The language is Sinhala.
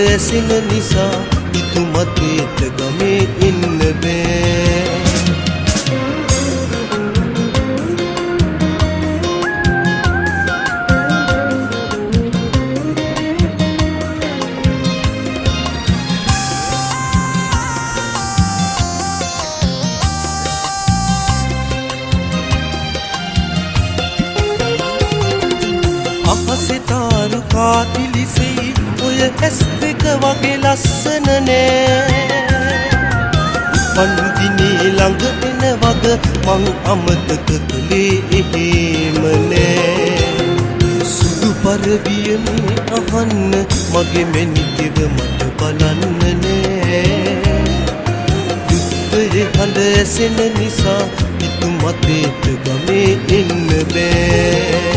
ඇසෙන නිසා ඉතු මතේට ගමේ ඉන්න බෑ. අහසෙතාරු කාතිලිසෙයි ඔය ඇස් දෙක වගේ ලස්සන නෑ. පන්දිනේ ළඟ එන වග මං අමතක කළේ එහෙම නෑ. සුදු පරවියනේ අහන්න මගේ මෙනිකව මට බලන්න නෑ. යුද්ධයේ හඬ ඇසෙන නිසා ඉතු මතේට ගමේ ඉන්න බෑ.